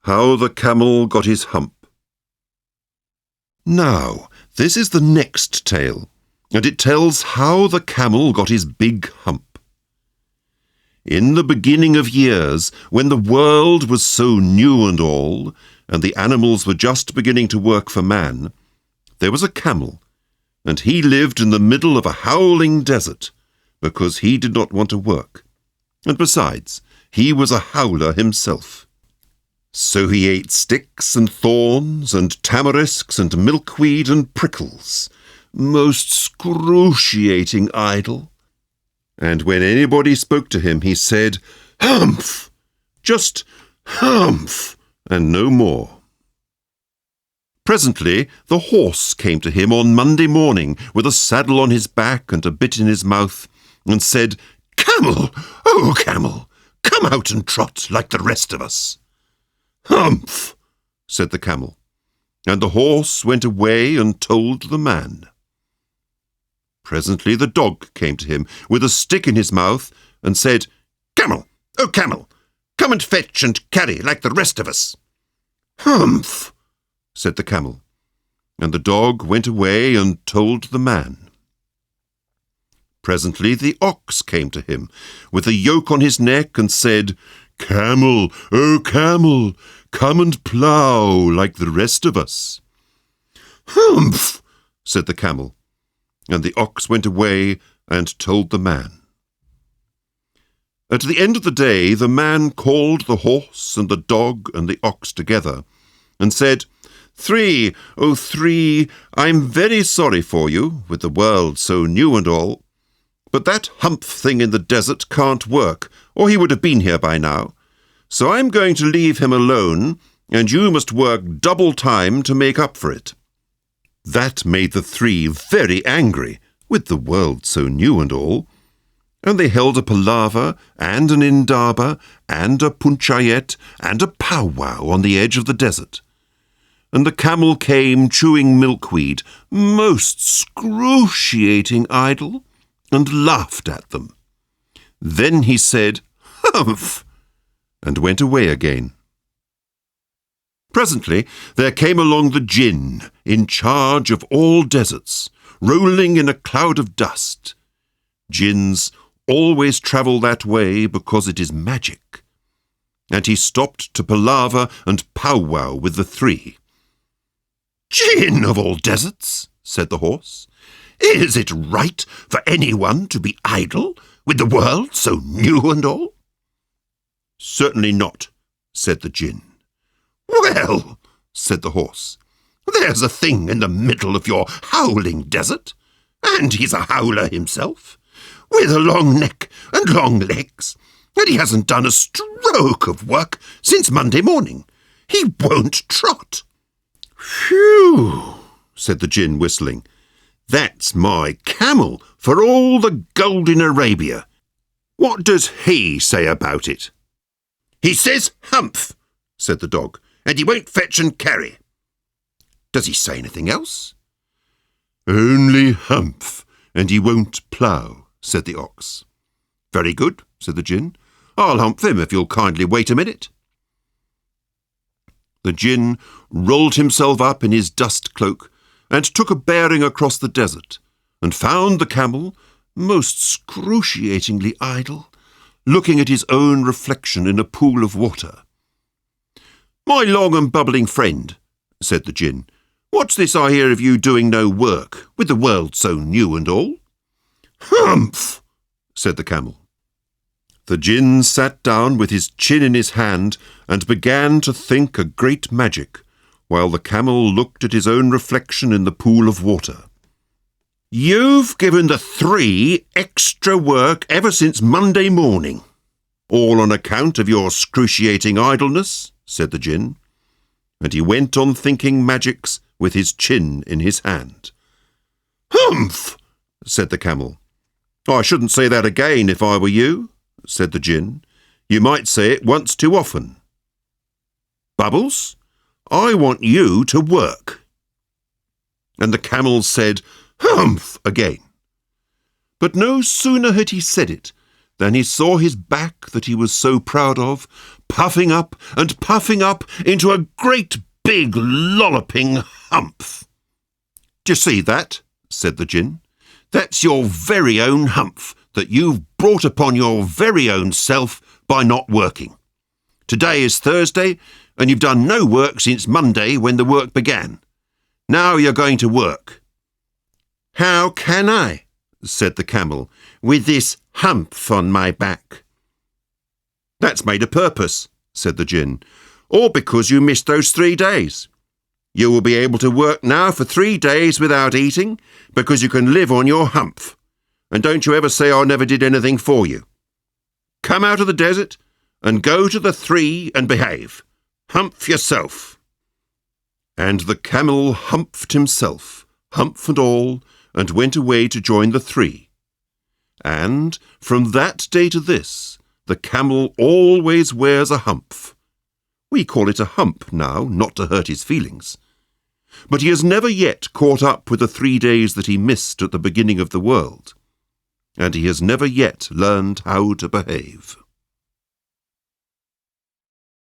How the Camel Got His Hump. Now, this is the next tale, and it tells how the camel got his big hump. In the beginning of years, when the world was so new and all, and the animals were just beginning to work for man, there was a camel, and he lived in the middle of a howling desert, because he did not want to work. And besides, he was a howler himself. So he ate sticks and thorns and tamarisks and milkweed and prickles. Most excruciating idle. And when anybody spoke to him, he said, "Humph!" Just humph, and no more. Presently the horse came to him on Monday morning with a saddle on his back and a bit in his mouth, and said, "Camel, oh camel, come out and trot like the rest of us." "Humph!" said the camel, and the horse went away and told the man. Presently the dog came to him with a stick in his mouth and said, "Camel, oh camel, come and fetch and carry like the rest of us." "Humph!" said the camel, and the dog went away and told the man. Presently the ox came to him with a yoke on his neck and said, "Camel, oh camel, come and plough like the rest of us." "Humph!" said the camel, and the ox went away and told the man. At the end of the day, the man called the horse and the dog and the ox together and said, "Three, oh three, I'm very sorry for you, with the world so new and all. But that hump thing in the desert can't work, or he would have been here by now. So I'm going to leave him alone, and you must work double time to make up for it." That made the three very angry, with the world so new and all, and they held a palaver and an indaba and a punchayet and a powwow on the edge of the desert. And the camel came chewing milkweed, most excruciating idle, and laughed at them. Then he said, "Humph!" and went away again. Presently there came along the djinn, in charge of all deserts, rolling in a cloud of dust. Djinns always travel that way because it is magic. And he stopped to palaver and powwow with the three. "Djinn of all deserts," said the horse, "is it right for anyone to be idle, with the world so new and all?" "Certainly not," said the djinn. "Well," said the horse, "there's a thing in the middle of your howling desert, and he's a howler himself, with a long neck and long legs, and he hasn't done a stroke of work since Monday morning. He won't trot." "Phew," said the djinn, whistling. "That's my camel for all the gold in Arabia. What does he say about it?" "He says humph," said the dog, "and he won't fetch and carry." "Does he say anything else?" "Only humph, and he won't plough," said the ox. "Very good," said the djinn. "I'll humph him if you'll kindly wait a minute." The djinn rolled himself up in his dust cloak and took a bearing across the desert, and found the camel, most excruciatingly idle, looking at his own reflection in a pool of water. "My long and bubbling friend," said the djinn, "what's this I hear of you doing no work, with the world so new and all?" "Humph!" said the camel. The djinn sat down with his chin in his hand and began to think a great magic, while the camel looked at his own reflection in the pool of water. "You've given the three extra work ever since Monday morning, all on account of your excruciating idleness," said the djinn, and he went on thinking magics with his chin in his hand. "Humph!" said the camel. "I shouldn't say that again if I were you," said the djinn. "You might say it once too often. Bubbles, I want you to work." And the camel said, "Humph!" again. But no sooner had he said it Then he saw his back that he was so proud of, puffing up into a great big lolloping hump. "Do you see that?" said the gin. "That's your very own hump that you've brought upon your very own self by not working. Today is Thursday, and you've done no work since Monday when the work began. Now you're going to work." "How can I," said the camel, "with this hump on my back?" "That's made a purpose," said the gin, "all because you missed those 3 days. You will be able to work now for 3 days without eating, because you can live on your hump. And don't you ever say I never did anything for you. Come out of the desert and go to the 3 and behave. Hump yourself." And the camel humped himself, hump and all, and went away to join the 3. And from that day to this, the camel always wears a hump. We call it a hump now, not to hurt his feelings. But he has never yet caught up with the 3 days that he missed at the beginning of the world. And he has never yet learned how to behave.